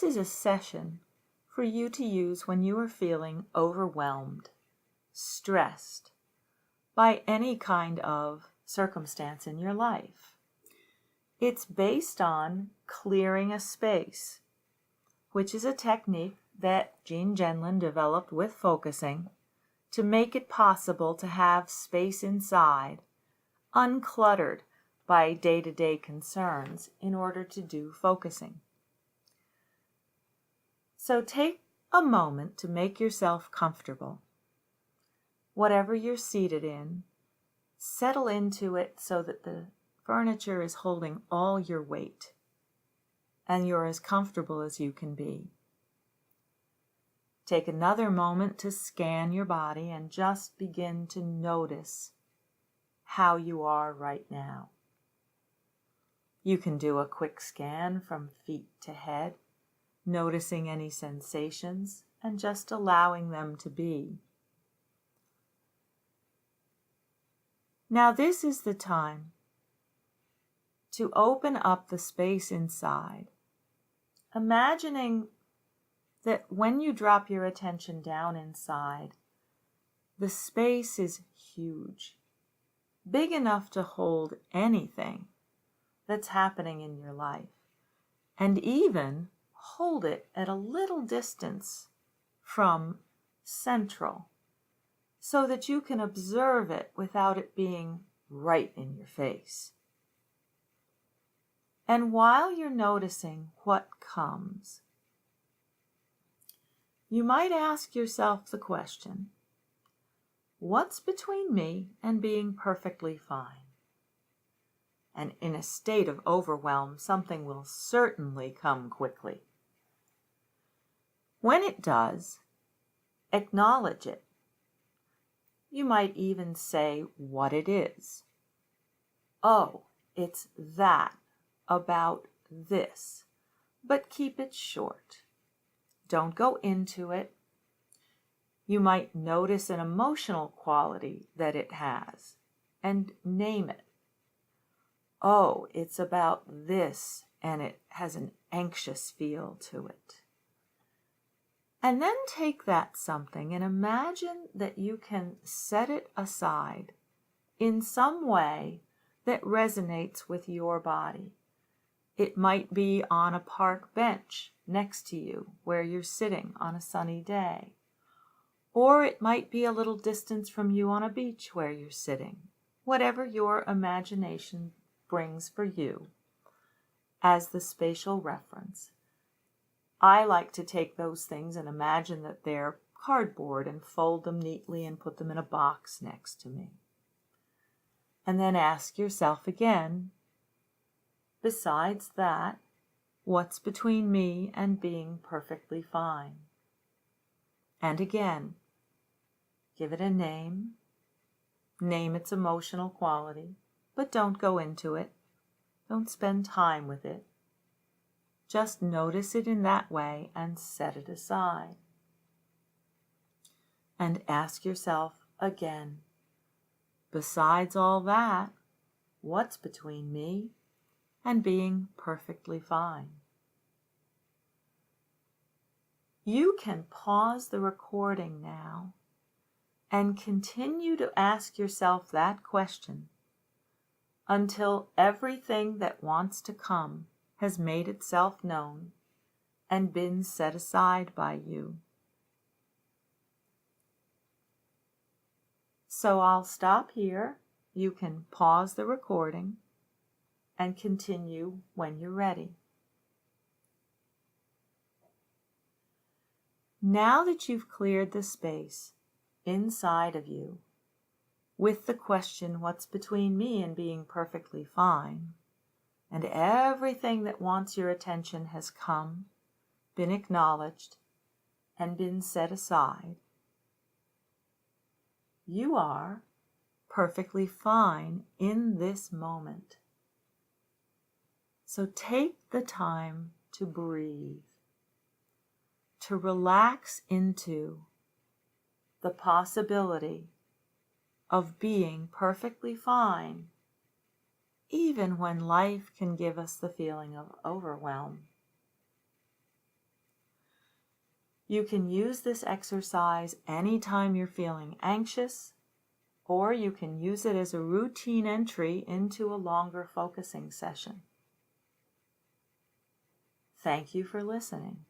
This is a session for you to use when you are feeling overwhelmed, stressed by any kind of circumstance in your life. It's based on clearing a space, which is a technique that Jean Genlin developed with focusing to make it possible to have space inside, uncluttered by day-to-day concerns in order to do focusing. So take a moment to make yourself comfortable. Whatever you're seated in, settle into it so that the furniture is holding all your weight and you're as comfortable as you can be. Take another moment to scan your body and just begin to notice how you are right now. You can do a quick scan from feet to head, noticing any sensations and just allowing them to be. Now this is the time to open up the space inside, imagining that when you drop your attention down inside, the space is huge, big enough to hold anything that's happening in your life, and even hold it at a little distance from central, so that you can observe it without it being right in your face. And while you're noticing what comes, you might ask yourself the question, what's between me and being perfectly fine? And in a state of overwhelm, something will certainly come quickly. When it does, acknowledge it. You might even say what it is. Oh, it's that about this, but keep it short. Don't go into it. You might notice an emotional quality that it has and name it. Oh, it's about this and it has an anxious feel to it. And then take that something and imagine that you can set it aside in some way that resonates with your body. It might be on a park bench next to you where you're sitting on a sunny day. Or it might be a little distance from you on a beach where you're sitting. Whatever your imagination brings for you as the spatial reference. I like to take those things and imagine that they're cardboard and fold them neatly and put them in a box next to me. And then ask yourself again, besides that, what's between me and being perfectly fine? And again, give it a name. Name its emotional quality, but don't go into it. Don't spend time with it. Just notice it in that way and set it aside. And ask yourself again, besides all that, what's between me and being perfectly fine? You can pause the recording now and continue to ask yourself that question until everything that wants to come has made itself known and been set aside by you. So I'll stop here. You can pause the recording and continue when you're ready. Now that you've cleared the space inside of you with the question, what's between me and being perfectly fine, and everything that wants your attention has come, been acknowledged, and been set aside, you are perfectly fine in this moment. So take the time to breathe, to relax into the possibility of being perfectly fine, even when life can give us the feeling of overwhelm. You can use this exercise anytime you're feeling anxious, or you can use it as a routine entry into a longer focusing session. Thank you for listening.